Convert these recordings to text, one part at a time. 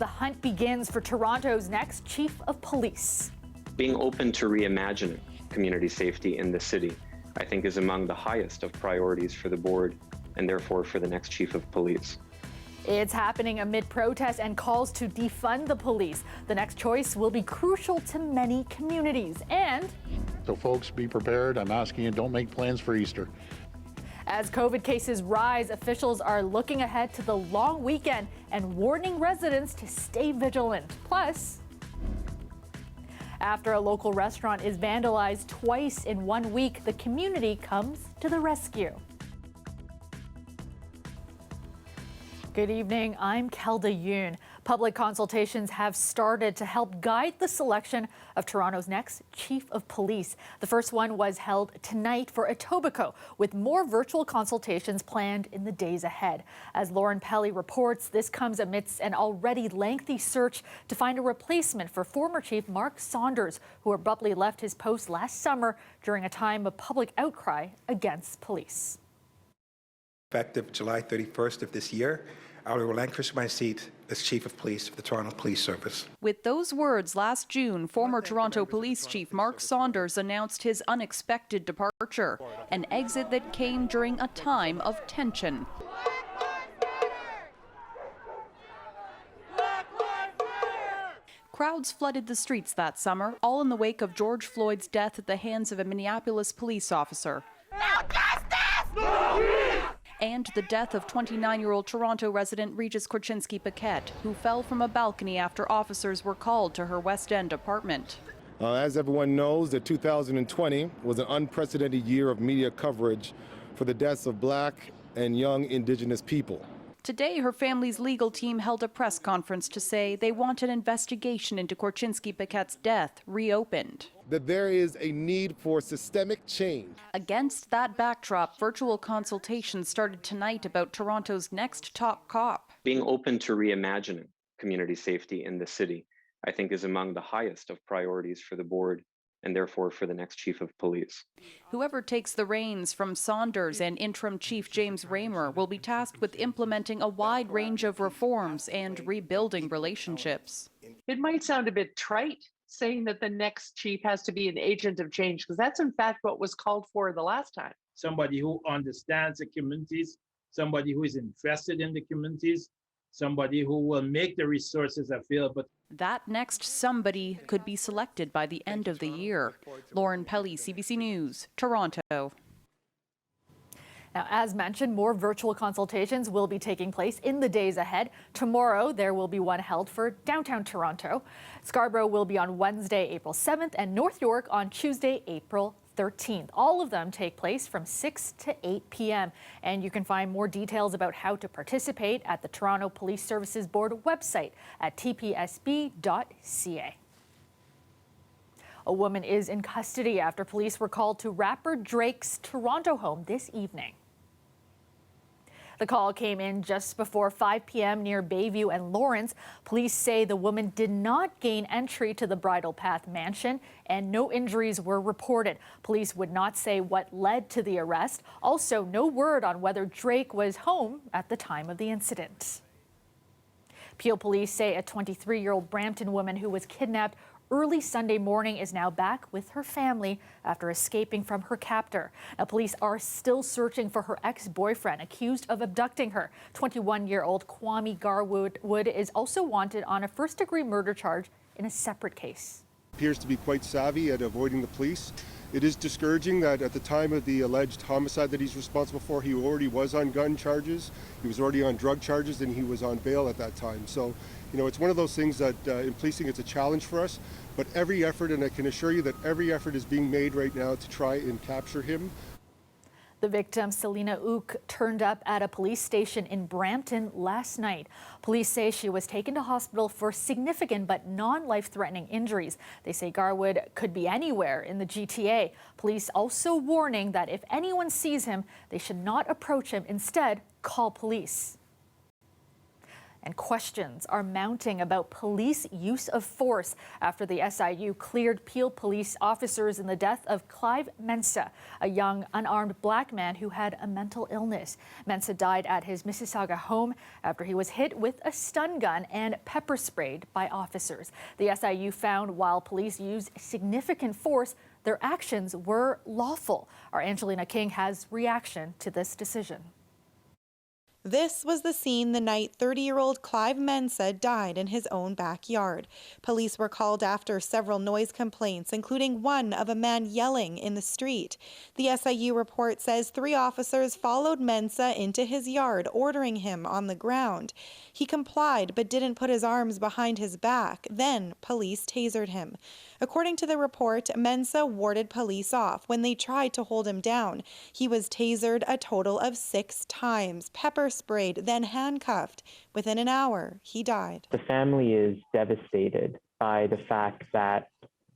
The hunt begins for Toronto's next chief of police. Being open to reimagining community safety in the city, I think, is among the highest of priorities for the board and therefore for the next chief of police. It's happening amid protests and calls to defund the police. The next choice will be crucial to many communities. And so folks, be prepared. I'm asking you, don't make plans for Easter. As COVID cases rise, officials are looking ahead to the long weekend and warning residents to stay vigilant. Plus, after a local restaurant is vandalized twice in 1 week, the community comes to the rescue. Good evening, I'm Kelda Yoon. Public consultations have started to help guide the selection of Toronto's next chief of police. The first one was held tonight for Etobicoke, with more virtual consultations planned in the days ahead. As Lauren Pelly reports, this comes amidst an already lengthy search to find a replacement for former Chief Mark Saunders, who abruptly left his post last summer during a time of public outcry against police. Effective July 31st of this year, I will relinquish my seat as Chief of Police of the Toronto Police Service. With those words, last June, former Toronto Police Chief Mark Saunders announced his unexpected departure, an exit that came during a time of tension. Crowds flooded the streets that summer, all in the wake of George Floyd's death at the hands of a Minneapolis police officer. No justice! No! And the death of 29-year-old Toronto resident Regis Korchinski-Paquette, who fell from a balcony after officers were called to her West End apartment. As everyone knows, that 2020 was an unprecedented year of media coverage for the deaths of Black and young Indigenous people. Today, her family's legal team held a press conference to say they want an investigation into Korchinski-Paquette's death reopened. That there is a need for systemic change. Against that backdrop, virtual consultations started tonight about Toronto's next top cop. Being open to reimagining community safety in the city, I think, is among the highest of priorities for the board and therefore for the next chief of police. Whoever takes the reins from Saunders and interim chief James Raymer will be tasked with implementing a wide range of reforms and rebuilding relationships. It might sound a bit trite saying that the next chief has to be an agent of change, because that's in fact what was called for the last time. Somebody who understands the communities, somebody who is invested in the communities, somebody who will make the resources available. That next somebody could be selected by the end of the year. Lauren Pelly, CBC News, Toronto. Now, as mentioned, more virtual consultations will be taking place in the days ahead. Tomorrow, there will be one held for downtown Toronto. Scarborough will be on Wednesday, April 7th, and North York on Tuesday, April 13th. All of them take place from 6 to 8 p.m. And you can find more details about how to participate at the Toronto Police Services Board website at tpsb.ca. A woman is in custody after police were called to rapper Drake's Toronto home this evening. The call came in just before 5 p.m. near Bayview and Lawrence. Police say the woman did not gain entry to the Bridle Path mansion and no injuries were reported. Police would not say what led to the arrest. Also, no word on whether Drake was home at the time of the incident. Peel police say a 23-year-old Brampton woman who was kidnapped early Sunday morning is now back with her family after escaping from her captor. Now, police are still searching for her ex-boyfriend accused of abducting her. 21-year-old Kwame Garwood is also wanted on a first-degree murder charge in a separate case. Appears to be quite savvy at avoiding the police. It is discouraging that at the time of the alleged homicide that he's responsible for, he already was on gun charges, he was already on drug charges, and he was on bail at that time. So, you know, it's one of those things that in policing it's a challenge for us, but every effort, and I can assure you that every effort is being made right now to try and capture him. The victim, Selena Ook, turned up at a police station in Brampton last night. Police say she was taken to hospital for significant but non-life-threatening injuries. They say Garwood could be anywhere in the GTA. Police also warning that if anyone sees him, they should not approach him. Instead, call police. And questions are mounting about police use of force after the SIU cleared Peel police officers in the death of Clive Mensah, a young unarmed black man who had a mental illness. Mensah died at his Mississauga home after he was hit with a stun gun and pepper sprayed by officers. The SIU found while police used significant force, their actions were lawful. Our Angelina King has reaction to this decision. This was the scene the night 30-year-old Clive Mensah died in his own backyard. Police were called after several noise complaints, including one of a man yelling in the street. The SIU report says 3 officers followed Mensah into his yard, ordering him on the ground. He complied but didn't put his arms behind his back. Then police tasered him. According to the report, Mensah warded police off when they tried to hold him down. He was tasered a total of 6 times, pepper sprayed, then handcuffed. Within an hour, he died. The family is devastated by the fact that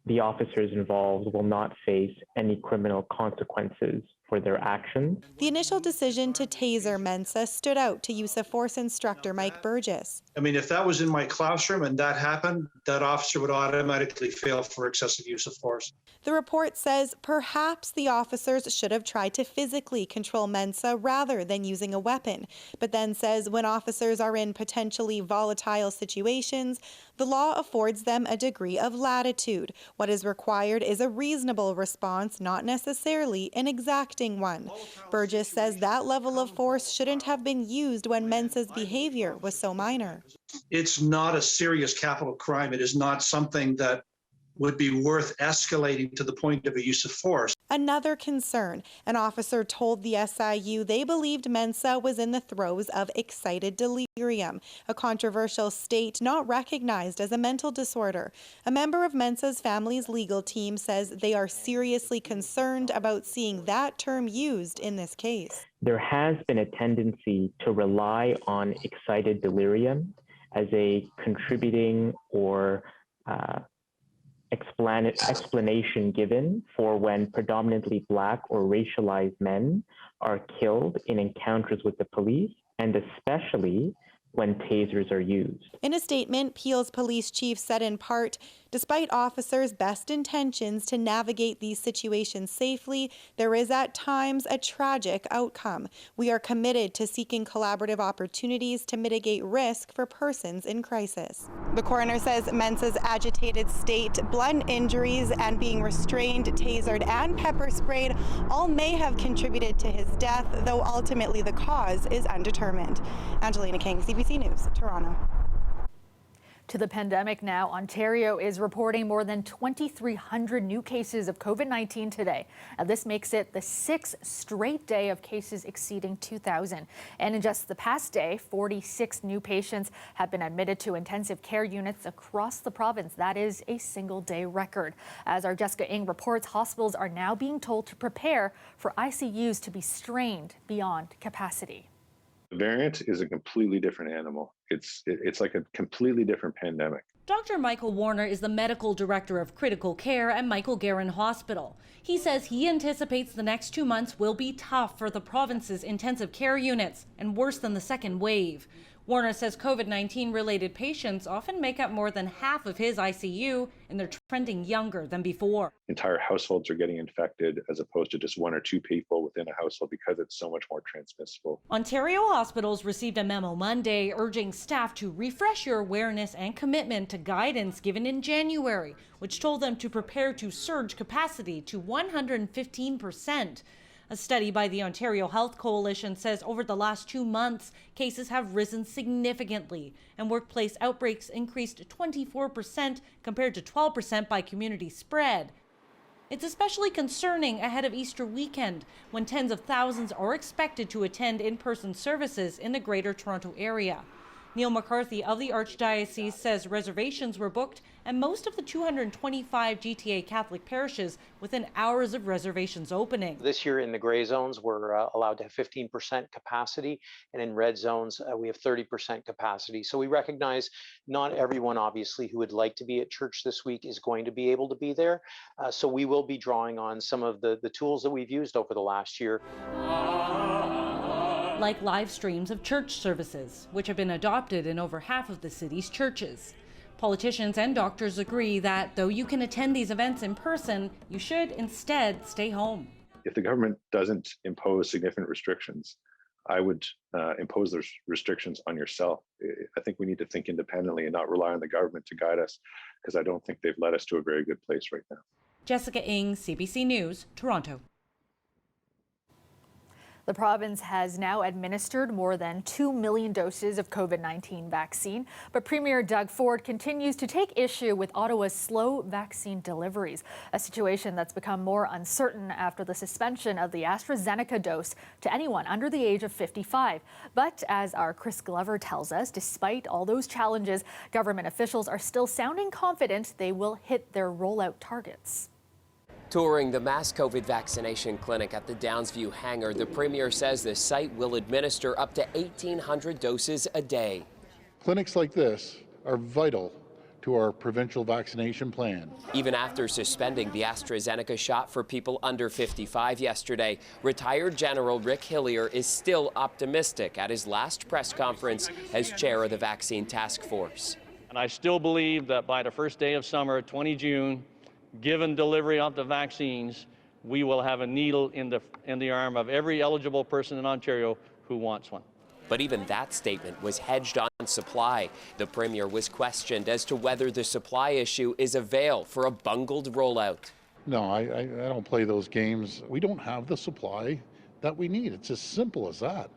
the officers involved will not face any criminal consequences for their actions. The initial decision to taser Mensah stood out to use of force instructor Mike Burgess. I mean, if that was in my classroom and that happened, that officer would automatically fail for excessive use of force. The report says perhaps the officers should have tried to physically control Mensah rather than using a weapon, but then says when officers are in potentially volatile situations, the law affords them a degree of latitude. What is required is a reasonable response, not necessarily an exacting one. Burgess says that level of force shouldn't have been used when Mensah's behavior was so minor. It's not a serious capital crime. It is not something that would be worth escalating to the point of a use of force. Another concern, an officer told the SIU they believed Mensah was in the throes of excited delirium, a controversial state not recognized as a mental disorder. A member of Mensah's family's legal team says they are seriously concerned about seeing that term used in this case. There has been a tendency to rely on excited delirium as a contributing or explanation given for when predominantly Black or racialized men are killed in encounters with the police, and especially when tasers are used. In a statement, Peel's police chief said in part, despite officers' best intentions to navigate these situations safely, there is at times a tragic outcome. We are committed to seeking collaborative opportunities to mitigate risk for persons in crisis. The coroner says Mensah's agitated state, blunt injuries, and being restrained, tasered, and pepper sprayed all may have contributed to his death, though ultimately the cause is undetermined. Angelina King, CBC News, Toronto. To the pandemic now, Ontario is reporting more than 2,300 new cases of COVID-19 today. This makes it the 6th straight day of cases exceeding 2,000. And in just the past day, 46 new patients have been admitted to intensive care units across the province. That is a single-day record. As our Jessica Ng reports, hospitals are now being told to prepare for ICUs to be strained beyond capacity. The variant is a completely different animal. It's like a completely different pandemic. Dr. Michael Warner is the medical director of critical care at Michael Garron Hospital. He says he anticipates the next 2 months will be tough for the province's intensive care units and worse than the second wave. Warner says COVID-19 related patients often make up more than half of his ICU, and they're trending younger than before. Entire households are getting infected as opposed to just 1 or 2 people within a household because it's so much more transmissible. Ontario hospitals received a memo Monday urging staff to refresh your awareness and commitment to guidance given in January, which told them to prepare to surge capacity to 115%. A study by the Ontario Health Coalition says over the last 2 months, cases have risen significantly and workplace outbreaks increased 24% compared to 12% by community spread. It's especially concerning ahead of Easter weekend, when tens of thousands are expected to attend in-person services in the Greater Toronto Area. Neil McCarthy of the Archdiocese says reservations were booked and most of the 225 GTA Catholic parishes within hours of reservations opening. This year in the gray zones, we're allowed to have 15% capacity, and in red zones, we have 30% capacity. So we recognize not everyone, obviously, who would like to be at church this week is going to be able to be there. So we will be drawing on some of the tools that we've used over the last year. like live streams of church services, which have been adopted in over half of the city's churches. Politicians and doctors agree that though you can attend these events in person, you should instead stay home. If the government doesn't impose significant restrictions, I would impose those restrictions on yourself. I think we need to think independently and not rely on the government to guide us, because I don't think they've led us to a very good place right now. Jessica Ng, CBC News, Toronto. The province has now administered more than 2 million doses of COVID-19 vaccine, but Premier Doug Ford continues to take issue with Ottawa's slow vaccine deliveries, a situation that's become more uncertain after the suspension of the AstraZeneca dose to anyone under the age of 55. But as our Chris Glover tells us, despite all those challenges, government officials are still sounding confident they will hit their rollout targets. Touring the mass COVID vaccination clinic at the Downsview hangar, the Premier says the site will administer up to 1,800 doses a day. Clinics like this are vital to our provincial vaccination plan. Even after suspending the AstraZeneca shot for people under 55 yesterday, retired General Rick Hillier is still optimistic at his last press conference as chair of the vaccine task force. And I still believe that by the first day of summer, 20 June, given delivery of the vaccines, we will have a needle in the arm of every eligible person in Ontario who wants one. But even that statement was hedged on supply. The Premier was questioned as to whether the supply issue is a veil for a bungled rollout. No, I don't play those games. We don't have the supply that we need. It's as simple as that.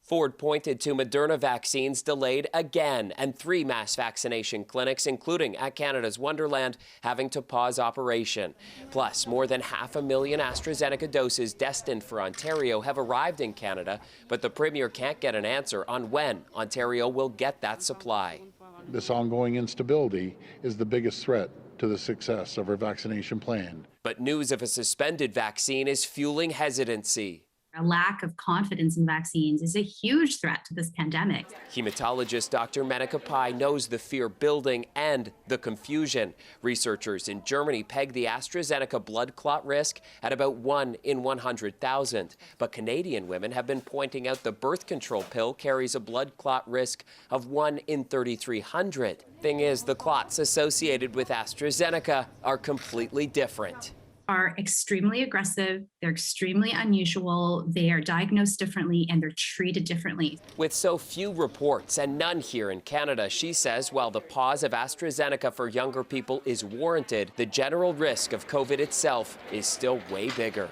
Ford pointed to Moderna vaccines delayed again and 3 mass vaccination clinics, including at Canada's Wonderland, having to pause operation. Plus, more than 500,000 AstraZeneca doses destined for Ontario have arrived in Canada, but the Premier can't get an answer on when Ontario will get that supply. This ongoing instability is the biggest threat to the success of our vaccination plan. But news of a suspended vaccine is fueling hesitancy. A lack of confidence in vaccines is a huge threat to this pandemic. Hematologist Dr. Menaka Pai knows the fear building and the confusion. Researchers in Germany peg the AstraZeneca blood clot risk at about 1 in 100,000. But Canadian women have been pointing out the birth control pill carries a blood clot risk of 1 in 3,300. Thing is, the clots associated with AstraZeneca are completely different. Are extremely aggressive, they're extremely unusual, they are diagnosed differently, and they're treated differently. With so few reports and none here in Canada, she says while the pause of AstraZeneca for younger people is warranted, the general risk of COVID itself is still way bigger.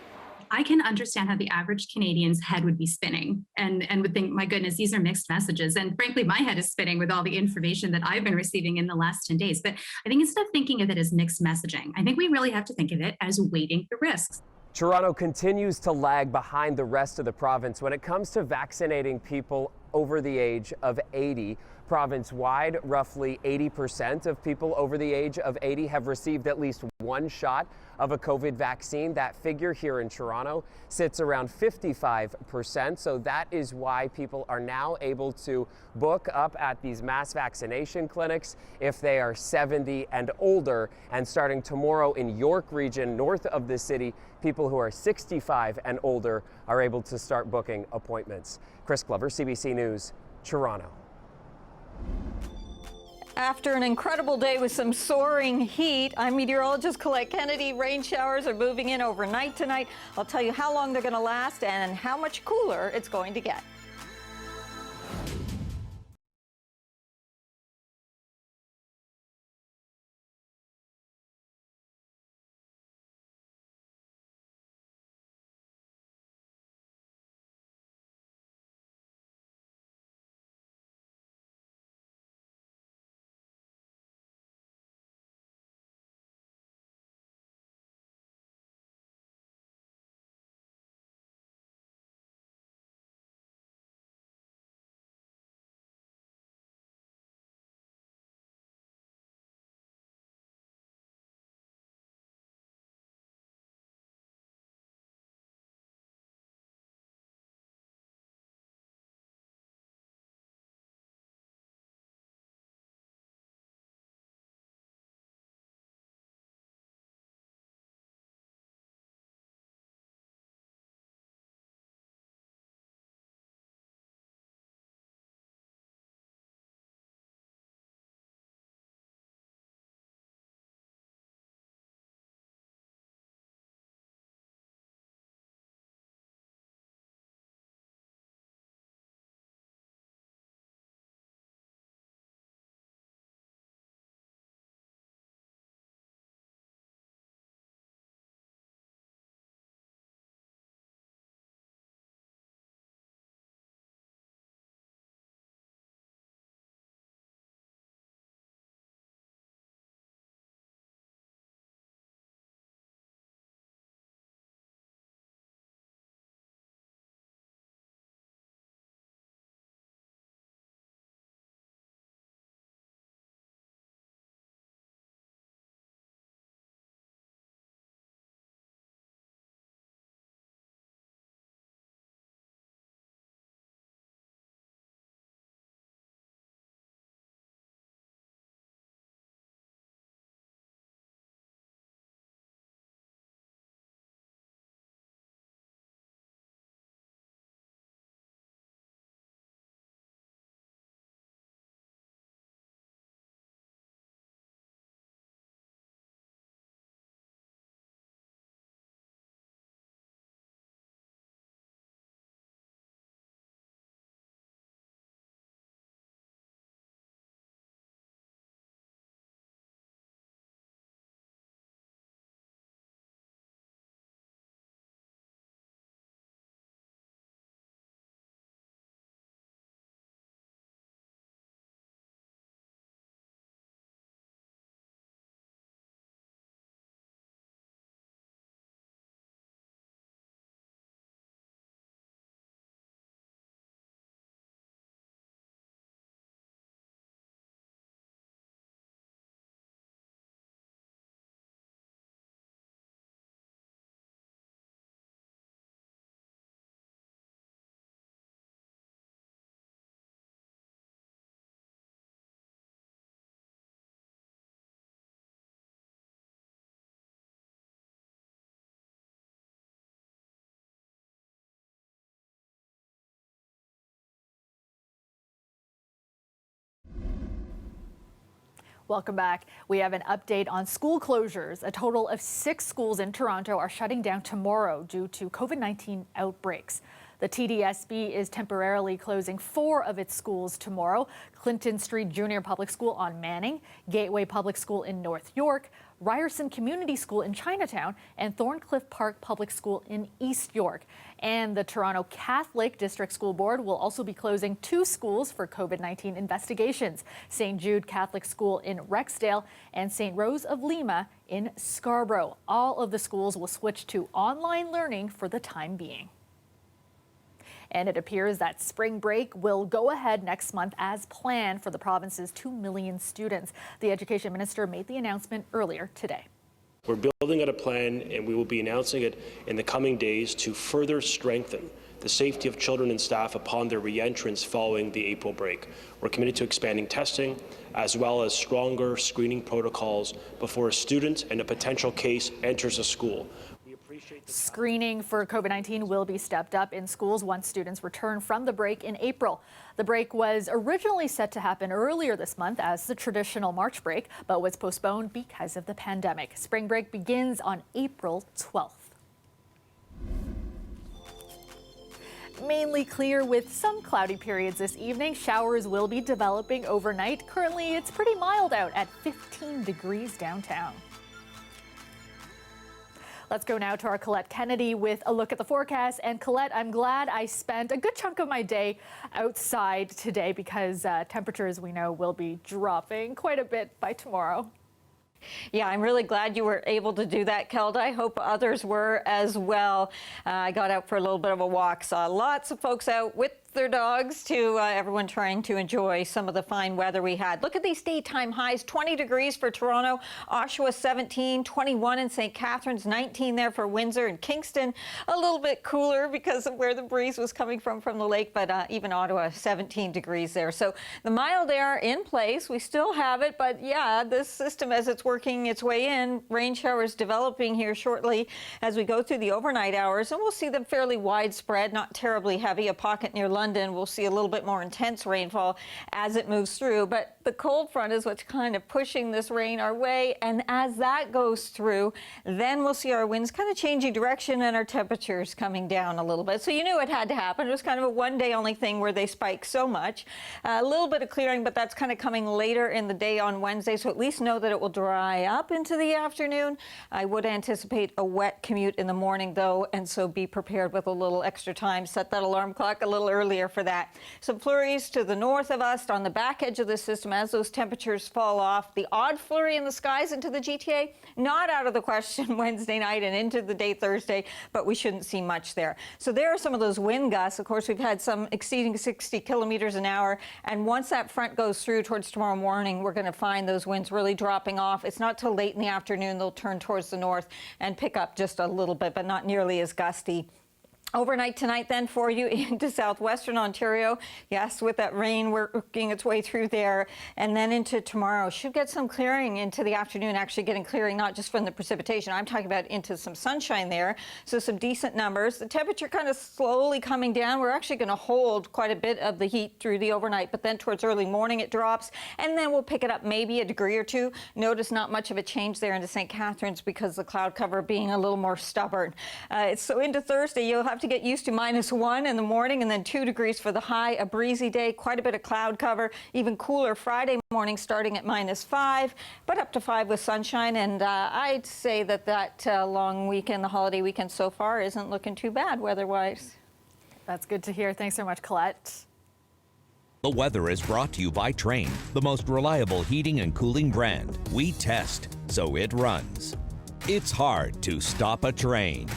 I can understand how the average Canadian's head would be spinning and would think, my goodness, these are mixed messages. And frankly, my head is spinning with all the information that I've been receiving in the last 10 days. But I think instead of thinking of it as mixed messaging, I think we really have to think of it as weighting the risks. Toronto continues to lag behind the rest of the province when it comes to vaccinating people over the age of 80. Province-wide, roughly 80% of people over the age of 80 have received at least one shot of a COVID vaccine. That figure here in Toronto sits around 55%. So that is why people are now able to book up at these mass vaccination clinics if they are 70 and older. And starting tomorrow in York Region, north of the city, people who are 65 and older are able to start booking appointments. Chris Glover, CBC News, Toronto. After an incredible day with some soaring heat, I'm meteorologist Colette Kennedy. Rain showers are moving in overnight tonight. I'll tell you how long they're going to last and how much cooler it's going to get. Welcome back. We have an update on school closures. A total of 6 schools in Toronto are shutting down tomorrow due to COVID-19 outbreaks. The TDSB is temporarily closing 4 of its schools tomorrow: Clinton Street Junior Public School on Manning, Gateway Public School in North York, Ryerson Community School in Chinatown, and Thorncliffe Park Public School in East York. And the Toronto Catholic District School Board will also be closing 2 schools for COVID-19 investigations: St. Jude Catholic School in Rexdale and St. Rose of Lima in Scarborough. All of the schools will switch to online learning for the time being. And it appears that spring break will go ahead next month as planned for the province's 2 million students. The Education Minister made the announcement earlier today. We're building out a plan, and we will be announcing it in the coming days to further strengthen the safety of children and staff upon their re-entrance following the April break. We're committed to expanding testing, as well as stronger screening protocols before a student and a potential case enters a school. Screening for COVID-19 will be stepped up in schools once students return from the break in April. The break was originally set to happen earlier this month as the traditional March break, but was postponed because of the pandemic. Spring break begins on April 12th. Mainly clear with some cloudy periods this evening. Showers will be developing overnight. Currently, it's pretty mild out at 15 degrees downtown. Let's go now to our Colette Kennedy with a look at the forecast. And Colette, I'm glad I spent a good chunk of my day outside today because temperatures, we know, will be dropping quite a bit by tomorrow. Yeah, I'm really glad you were able to do that, Kelda. I hope others were as well. I got out for a little bit of a walk, saw lots of folks out with their dogs, to everyone trying to enjoy some of the fine weather we had. Look at these daytime highs: 20 degrees for Toronto, Oshawa 17, 21 in St. Catharines, 19 there for Windsor and Kingston. A little bit cooler because of where the breeze was coming from the lake, but even Ottawa 17 degrees there. So the mild air in place, we still have it, but yeah, this system as it's working its way in, rain showers developing here shortly as we go through the overnight hours, and we'll see them fairly widespread, not terribly heavy. A pocket near London, we'll see a little bit more intense rainfall as it moves through, but the cold front is what's kind of pushing this rain our way, and as that goes through, then we'll see our winds kind of changing direction and our temperatures coming down a little bit. So you knew it had to happen. It was kind of a one-day only thing where they spike so much. A little bit of clearing, but that's kind of coming later in the day on Wednesday, so at least know that it will dry up into the afternoon. I would anticipate a wet commute in the morning, though, and so be prepared with a little extra time. Set that alarm clock a little earlier for that. Some flurries to the north of us on the back edge of the system as those temperatures fall off. The odd flurry in the skies into the GTA, not out of the question Wednesday night and into the day Thursday, but we shouldn't see much there. So there are some of those wind gusts. Of course, we've had some exceeding 60 kilometers an hour, and once that front goes through towards tomorrow morning, we're going to find those winds really dropping off. It's not till late in the afternoon they'll turn towards the north and pick up just a little bit, but not nearly as gusty. Overnight tonight then for you into southwestern Ontario. Yes, with that rain working its way through there. And then into tomorrow. Should get some clearing into the afternoon, actually getting clearing not just from the precipitation. I'm talking about into some sunshine there. So some decent numbers. The temperature kind of slowly coming down. We're actually going to hold quite a bit of the heat through the overnight, but then towards early morning it drops. And then we'll pick it up maybe a degree or two. Notice not much of a change there into St. Catharines because the cloud cover being a little more stubborn. So into Thursday, you'll have to get used to -1 in the morning and then 2 degrees for the high. A breezy day, quite a bit of cloud cover, even cooler Friday morning starting at -5, but up to 5 with sunshine. And I'd say that long weekend, the holiday weekend so far, isn't looking too bad weather-wise. That's good to hear. Thanks so much, Colette. The weather is brought to you by Trane, the most reliable heating and cooling brand. We test, so it runs. It's hard to stop a train.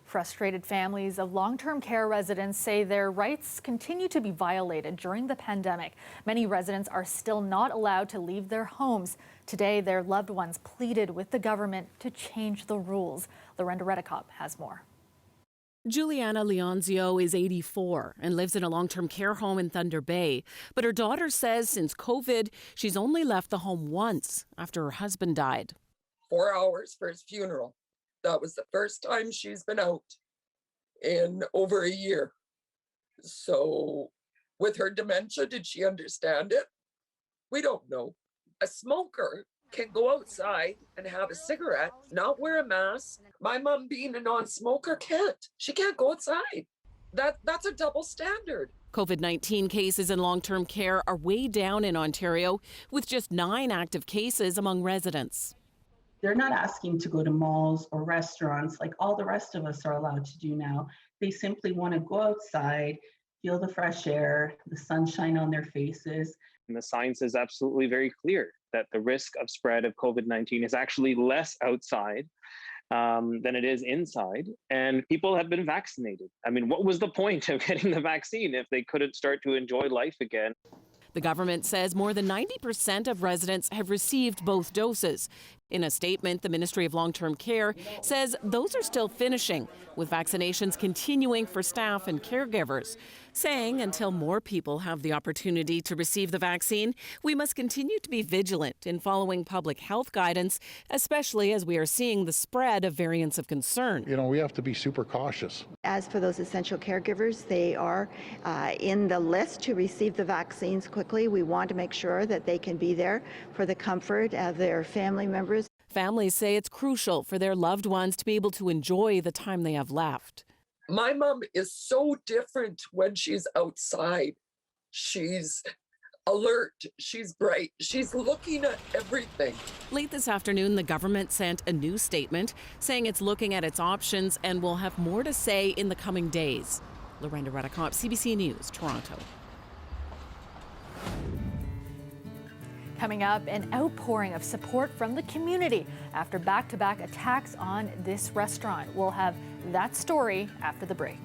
Frustrated families of long-term care residents say their rights continue to be violated during the pandemic. Many residents are still not allowed to leave their homes. Today, their loved ones pleaded with the government to change the rules. Lorenda Redicop has more. Juliana Leonzio is 84 and lives in a long-term care home in Thunder Bay. But her daughter says since COVID, she's only left the home once after her husband died. 4 hours for his funeral. That was the first time she's been out in over a year. So with her dementia, did she understand it? We don't know. A smoker can go outside and have a cigarette, not wear a mask. My mom, being a non-smoker, can't. She can't go outside. That's a double standard. COVID-19 cases in long-term care are way down in Ontario, with just 9 active cases among residents. They're not asking to go to malls or restaurants like all the rest of us are allowed to do now. They simply want to go outside, feel the fresh air, the sunshine on their faces. And the science is absolutely very clear that the risk of spread of COVID-19 is actually less outside than it is inside. And people have been vaccinated. I mean, what was the point of getting the vaccine if they couldn't start to enjoy life again? The government says more than 90% of residents have received both doses. In a statement, the Ministry of Long-Term Care says those are still finishing, with vaccinations continuing for staff and caregivers, saying until more people have the opportunity to receive the vaccine, we must continue to be vigilant in following public health guidance, especially as we are seeing the spread of variants of concern. You know, we have to be super cautious. As for those essential caregivers, they are in the list to receive the vaccines quickly. We want to make sure that they can be there for the comfort of their family members. Families say it's crucial for their loved ones to be able to enjoy the time they have left. My mom is so different when she's outside. She's alert, she's bright, she's looking at everything. Late this afternoon, the government sent a new statement saying it's looking at its options and will have more to say in the coming days. Lorenda Redicomp, CBC News, Toronto. Coming up, an outpouring of support from the community after back-to-back attacks on this restaurant. We'll have that story after the break.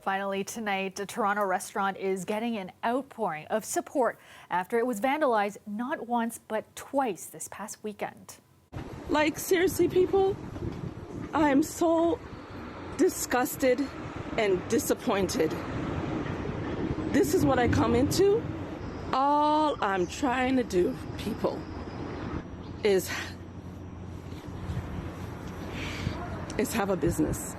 Finally tonight, a Toronto restaurant is getting an outpouring of support after it was vandalized not once but twice this past weekend. Like, seriously, people, I'm so disgusted and disappointed. This is what I come into. All I'm trying to do, people, is have a business.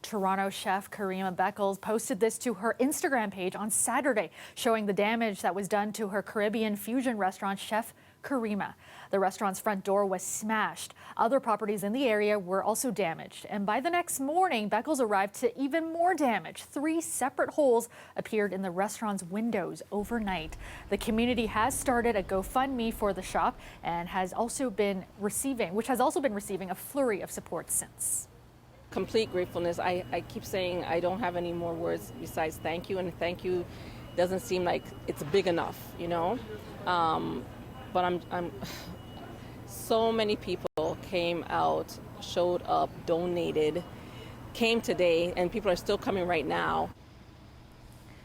Toronto chef Karima Beckles posted this to her Instagram page on Saturday, showing the damage that was done to her Caribbean fusion restaurant, Chef Karima. The restaurant's front door was smashed. Other properties in the area were also damaged. And by the next morning, Beckles arrived to even more damage. 3 separate holes appeared in the restaurant's windows overnight. The community has started a GoFundMe for the shop and has also been receiving a flurry of support since. Complete gratefulness. I keep saying I don't have any more words besides thank you, and thank you doesn't seem like it's big enough, you know. But I'm so many people came out, showed up, donated, came today, and people are still coming right now.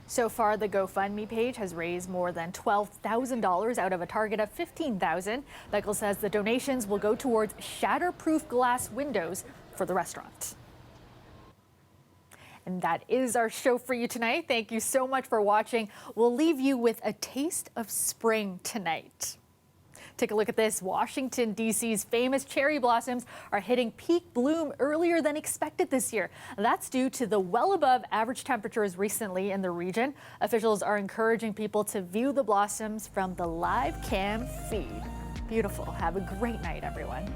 So far, the GoFundMe page has raised more than $12,000 out of a target of $15,000. Beckles says the donations will go towards shatterproof glass windows for the restaurant. And that is our show for you tonight. Thank you so much for watching. We'll leave you with a taste of spring tonight. Take a look at this. Washington, D.C.'s famous cherry blossoms are hitting peak bloom earlier than expected this year. That's due to the well above average temperatures recently in the region. Officials are encouraging people to view the blossoms from the live cam feed. Beautiful. Have a great night, everyone.